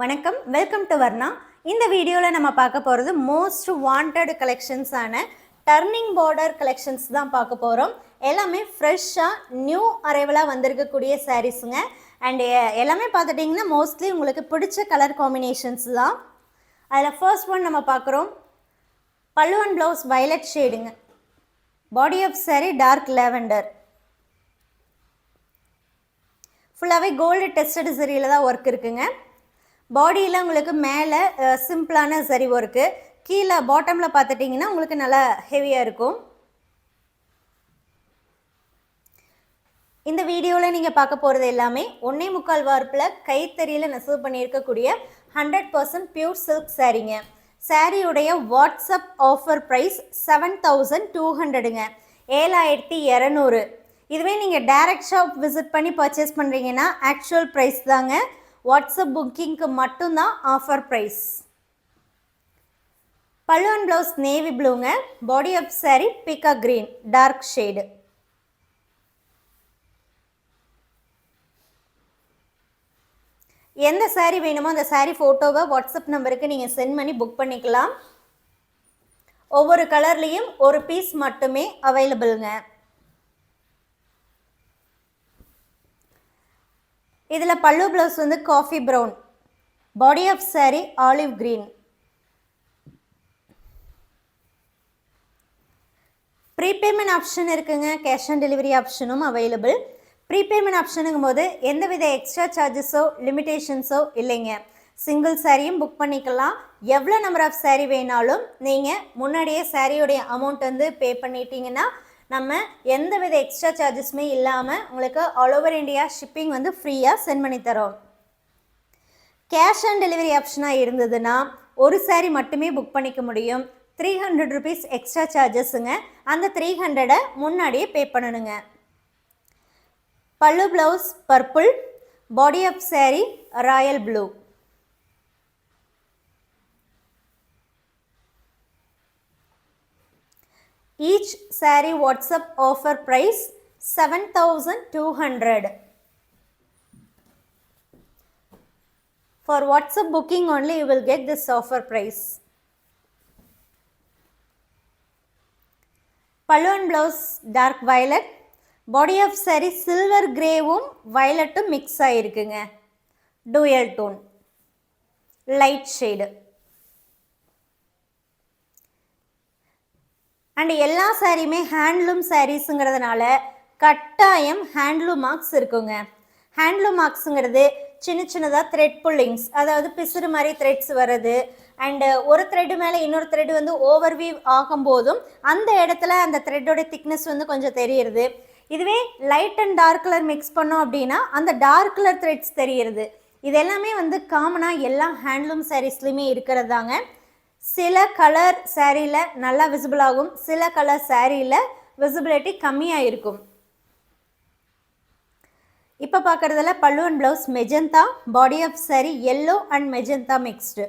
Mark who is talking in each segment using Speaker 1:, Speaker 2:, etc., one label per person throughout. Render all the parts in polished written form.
Speaker 1: வணக்கம், welcome to Varna. இந்த வீடியோவில் நம்ம பார்க்க போகிறது மோஸ்ட் வாண்டட் கலெக்ஷன்ஸான டர்னிங் பார்டர் கலெக்ஷன்ஸ் தான் பார்க்க போகிறோம். எல்லாமே ஃப்ரெஷ்ஷாக நியூ அரைவலாக வந்திருக்கக்கூடிய சாரீஸுங்க. அண்ட் எல்லாமே பார்த்துட்டிங்கன்னா மோஸ்ட்லி உங்களுக்கு பிடிச்ச கலர் காம்பினேஷன்ஸ் தான். அதில் ஃபர்ஸ்ட் ஒன் நம்ம பார்க்குறோம். பல்லு அண்ட் ப்ளவுஸ் வயலட் ஷேடுங்க. Body of sari dark lavender. ஃபுல்லாகவே கோல்டு டெஸ்டட் சரியில் தான் ஒர்க் இருக்குங்க. பாடியில் உங்களுக்கு மேலே சிம்பிளான சரி ஒர்க்கு, கீழே பாட்டமில் பார்த்துட்டிங்கன்னா உங்களுக்கு நல்லா ஹெவியாக இருக்கும். இந்த வீடியோவில் நீங்கள் பார்க்க போகிறது எல்லாமே 1.25 வார்ப்பில் கைத்தறியில் நெசவு பண்ணியிருக்கக்கூடிய 100% பியூர் சில்க் சாரீங்க. சாரியுடைய வாட்ஸ்அப் ஆஃபர் ப்ரைஸ் 7200ங்க, 7200. இதுவே நீங்கள் டைரக்ட் ஷாப் விசிட் பண்ணி பர்ச்சேஸ் பண்ணுறீங்கன்னா ஆக்சுவல் ப்ரைஸ் தாங்க. வாட்ஸ்அப் புக்கிங்க்கு மட்டும்தான் offer price. Pallu and blouse navy ப்ளூங்க. பாடி ஆஃப் சாரீ பீகா கிரீன் டார்க் ஷேடு. எந்த சாரீ வேணுமோ அந்த சாரீ ஃபோட்டோவை வாட்ஸ்அப் நம்பருக்கு நீங்கள் சென்ட் பண்ணி புக் பண்ணிக்கலாம். ஒவ்வொரு கலர்லேயும் ஒரு பீஸ் மட்டுமே அவைலபிள்ங்க. இதில் பல்லு ப்ளவுஸ் வந்து coffee brown. Body of sari olive green. Prepayment option இருக்குங்க, கேஷ் ஆன் டெலிவரி ஆப்ஷனும் அவைலபிள். ப்ரீபேமெண்ட் ஆப்ஷனுங்கும் போது எந்தவித எக்ஸ்ட்ரா சார்ஜஸோ லிமிட்டேஷன்ஸோ இல்லைங்க. சிங்கிள் சாரியும் புக் பண்ணிக்கலாம். எவ்வளோ நம்பர் ஆஃப் சாரீ வேணாலும் நீங்கள் முன்னாடியே சாரியோடைய அமௌண்ட் வந்து பே பண்ணிட்டீங்கன்னா நம்ம எந்தவித எக்ஸ்ட்ரா சார்ஜஸுமே இல்லாமல் உங்களுக்கு ஆல் ஓவர் இந்தியா ஷிப்பிங் வந்து ஃப்ரீயாக சென்ட் பண்ணி தரோம். கேஷ் ஆன் டெலிவரி ஆப்ஷனாக இருந்ததுன்னா ஒரு சாரீ மட்டுமே புக் பண்ணிக்க முடியும். 300 ருபீஸ் எக்ஸ்ட்ரா சார்ஜஸுங்க. அந்த 300 முன்னாடியே பே பண்ணணுங்க. Pallu blouse purple. Body of sari royal blue. Each saree WhatsApp offer price 7200. For WhatsApp booking only you will get this offer price. Pallu and blouse dark violet. Body of saree silver greyவும் violetum mix ஆயிருக்குங்க. Dual tone. Light shade. And எல்லா சாரியுமே handloom சாரீஸுங்கிறதுனால கட்டாயம் handloom marks இருக்குங்க. Handloom மார்க்ஸுங்கிறது சின்ன சின்னதாக thread புல்லிங்ஸ், அதாவது பிசுறு மாதிரி threads வர்றது, அண்டு ஒரு த்ரெட்டு மேலே இன்னொரு த்ரெட் வந்து ஓவர்வீவ் ஆகும்போதும் அந்த இடத்துல அந்த த்ரெட்டோட திக்னஸ் வந்து கொஞ்சம் தெரியுது. இதுவே light and dark colour mix பண்ணோம் அப்படின்னா அந்த டார்க் கலர் த்ரெட்ஸ் தெரியுது. இது எல்லாமே வந்து காமனாக எல்லா ஹேண்ட்லூம் சாரீஸ்லையுமே இருக்கிறது தாங்க. சில கலர் சாரியில் நல்லா விசிபிள் ஆகும், சில கலர் சாரியில் விசிபிலிட்டி கம்மியாக இருக்கும். இப்போ பார்க்குறதுல pallu and blouse magenta. Body of sari yellow and magenta mixed.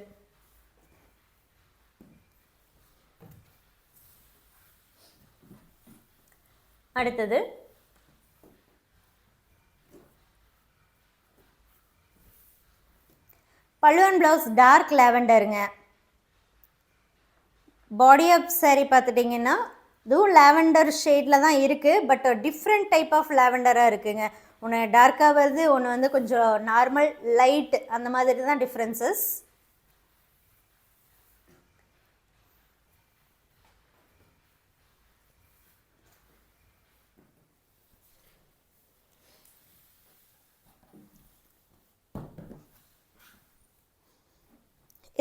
Speaker 1: அடுத்தது பல்லு அண்ட் ப்ளவுஸ் டார்க் லேவெண்டருங்க. பாடி ஆஃப் சாரீ பார்த்துட்டிங்கன்னா இதுவும் லேவெண்டர் ஷேடில் தான் இருக்குது. பட் டிஃப்ரெண்ட் டைப் ஆஃப் லேவெண்டராக இருக்குங்க. ஒன்று டார்க்காக வருது, ஒன்று வந்து கொஞ்சம் நார்மல் லைட், அந்த மாதிரி தான் டிஃப்ரென்சஸ்.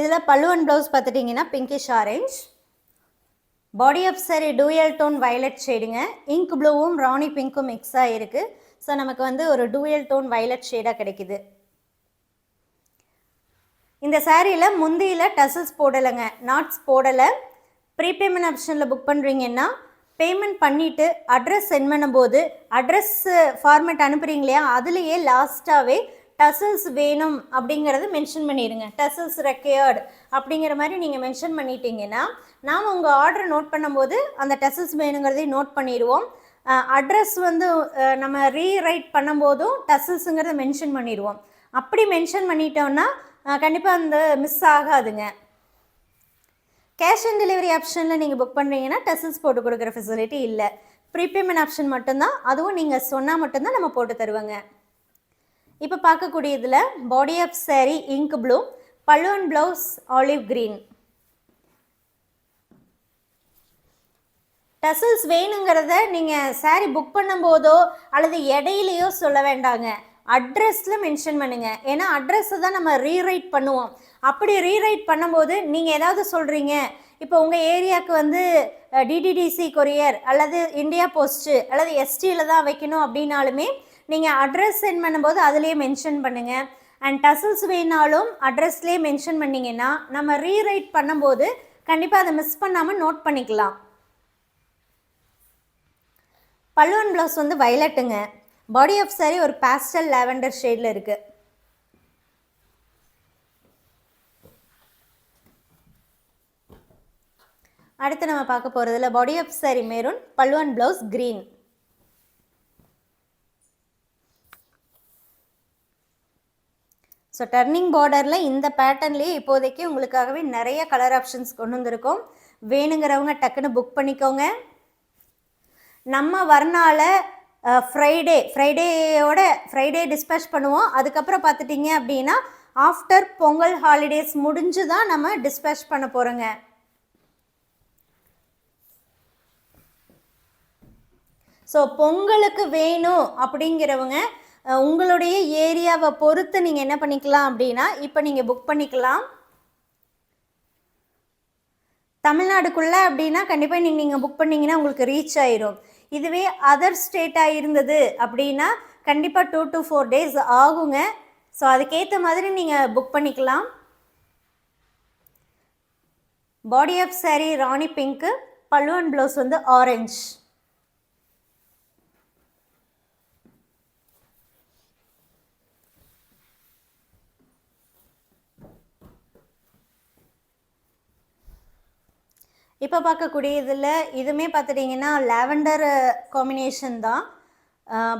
Speaker 1: இதில் பல்லு அண்ட் ப்ளவுஸ் பார்த்துட்டிங்கன்னா pinkish orange. Body of sari dual tone violet ஷேடுங்க. இங்க் ப்ளூவும் ராணி பிங்க்கும் மிக்ஸ் ஆகிருக்கு. ஸோ நமக்கு வந்து ஒரு டூயல் டோன் வயலட் ஷேடாக கிடைக்குது. இந்த சாரியில் முந்தியில் டசல்ஸ் போடலைங்க, நாட்ஸ் போடலை. ப்ரீபேமெண்ட் ஆப்ஷனில் புக் பண்ணுறீங்கன்னா பேமெண்ட் பண்ணிவிட்டு அட்ரஸ் சென்ட் பண்ணும்போது அட்ரஸ் ஃபார்மேட் அனுப்புகிறீங்க இல்லையா, அதுலேயே லாஸ்ட்டாகவே டசல்ஸ் வேணும் அப்படிங்கிறது மென்ஷன் பண்ணிடுங்க. டசல்ஸ் ரெக்யர்டு அப்படிங்கிற மாதிரி நீங்கள் மென்ஷன் பண்ணிட்டீங்கன்னா நாம் உங்கள் ஆர்டர் நோட் பண்ணும்போது அந்த டசல்ஸ் வேணுங்கிறதையும் நோட் பண்ணிடுவோம். அட்ரஸ் வந்து நம்ம ரீரைட் பண்ணும்போதும் டசல்ஸுங்கிறத மென்ஷன் பண்ணிடுவோம். அப்படி மென்ஷன் பண்ணிட்டோம்னா கண்டிப்பாக அந்த மிஸ் ஆகாதுங்க. கேஷ் ஆன் டெலிவரி ஆப்ஷனில் நீங்கள் புக் பண்ணுறீங்கன்னா டசல்ஸ் போட்டு கொடுக்குற ஃபெசிலிட்டி இல்லை. ப்ரீபேமெண்ட் ஆப்ஷன் மட்டும்தான், அதுவும் நீங்கள் சொன்னால் மட்டும்தான் நம்ம போட்டு தருவாங்க. இப்போ பார்க்கக்கூடியதில் body of sari ink blue, pallu and blouse olive green. Tassels வேணுங்கிறத நீங்கள் சாரீ புக் பண்ணும்போதோ அல்லது இடையிலையோ சொல்ல வேண்டாங்க, அட்ரஸில் மென்ஷன் பண்ணுங்கள். ஏன்னா அட்ரஸை தான் நம்ம ரீரைட் பண்ணுவோம். அப்படி ரீரைட் பண்ணும்போது நீங்கள் ஏதாவது சொல்கிறீங்க, இப்போ உங்கள் ஏரியாவுக்கு வந்து டிடிடிசி கொரியர் அல்லது இந்தியா போஸ்ட்டு அல்லது எஸ்டியில் தான் வைக்கணும் அப்படின்னாலுமே நீங்கள் அட்ரஸ் சென்ட் பண்ணும்போது அதுலேயே மென்ஷன் பண்ணுங்கள். அண்ட் டசல்ஸ் வேணாலும் அட்ரஸ்லேயே மென்ஷன் பண்ணிங்கன்னா நம்ம ரீரைட் பண்ணும்போது கண்டிப்பாக அதை மிஸ் பண்ணாமல் நோட் பண்ணிக்கலாம். பல்லு அண்ட் ப்ளவுஸ் வந்து வயலட்டுங்க. பாடி ஆஃப் சாரீ ஒரு பேஸ்டல் லாவெண்டர் ஷேடில் இருக்குது. அடுத்து நம்ம பார்க்க போகிறதுல பாடி ஆஃப் சாரீ மெரூன், பல்லு and blouse green. So turning பார்டரில் இந்த பேட்டர்ன்லேயே இப்போதைக்கு உங்களுக்காகவே நிறைய கலர் ஆப்ஷன்ஸ் கொண்டு வந்திருக்கோம். வேணுங்கிறவங்க டக்குன்னு புக் பண்ணிக்கோங்க. நம்ம வரனால ஃப்ரைடே டிஸ்பேச் பண்ணுவோம். அதுக்கப்புறம் பார்த்துட்டிங்க அப்படின்னா ஆஃப்டர் பொங்கல் ஹாலிடேஸ் முடிஞ்சு தான் நம்ம டிஸ்பேச் பண்ண போகிறோங்க. ஸோ பொங்கலுக்கு வேணும் அப்படிங்கிறவங்க உங்களுடைய ஏரியாவை பொறுத்து நீங்கள் என்ன பண்ணிக்கலாம் அப்படின்னா இப்போ நீங்கள் புக் பண்ணிக்கலாம். தமிழ்நாடுக்குள்ளே அப்படின்னா கண்டிப்பாக நீங்கள் புக் பண்ணிங்கன்னா உங்களுக்கு ரீச் ஆயிரும். இதுவே அதர் ஸ்டேட்டாக இருந்தது அப்படின்னா கண்டிப்பாக 2 to 4 days ஆகுங்க. ஸோ அதுக்கேற்ற மாதிரி நீங்கள் புக் பண்ணிக்கலாம். Body of sari rani pink, pallu and blouse வந்து ஆரஞ்சு. இப்போ பார்க்கக்கூடிய இதில் இதுவுமே பார்த்துட்டிங்கன்னா லாவெண்டர் காம்பினேஷன் தான்.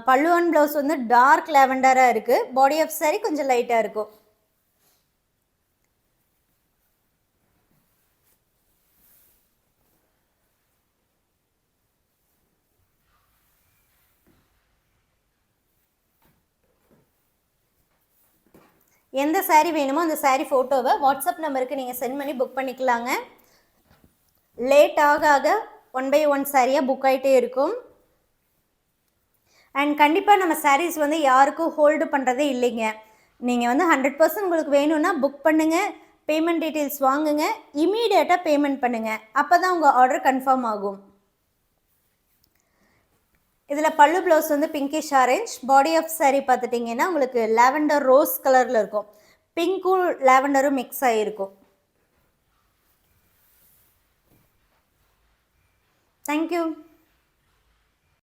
Speaker 1: பல்லு அண்ட் ப்ளவுஸ் வந்து டார்க் லாவெண்டராக இருக்குது. பாடி ஆஃப் சாரீ கொஞ்சம் லைட்டாக இருக்கும். எந்த சாரீ வேணுமோ அந்த சாரீ ஃபோட்டோவை வாட்ஸ்அப் நம்பருக்கு நீங்கள் சென்ட் பண்ணி புக் பண்ணிக்கலாங்க. லேட் ஆக 1 by 1 சாரியாக புக் ஆகிட்டே இருக்கும். அண்ட் கண்டிப்பாக நம்ம சாரீஸ் வந்து யாருக்கும் ஹோல்டு பண்ணுறதே இல்லைங்க. நீங்கள் வந்து 100% உங்களுக்கு வேணும்னா புக் பண்ணுங்கள், பேமெண்ட் டீட்டெயில்ஸ் வாங்குங்க, இமீடியட்டாக பேமெண்ட் பண்ணுங்கள். அப்போ தான் உங்கள் ஆர்டர் கன்ஃபார்ம் ஆகும். இதில் பல்லு ப்ளவுஸ் வந்து pinkish orange. Body of sari பார்த்துட்டிங்கன்னா உங்களுக்கு லாவெண்டர் ரோஸ் கலரில் இருக்கும். பிங்க்கும் லாவெண்டரும் மிக்ஸ் ஆகிருக்கும். Thank you.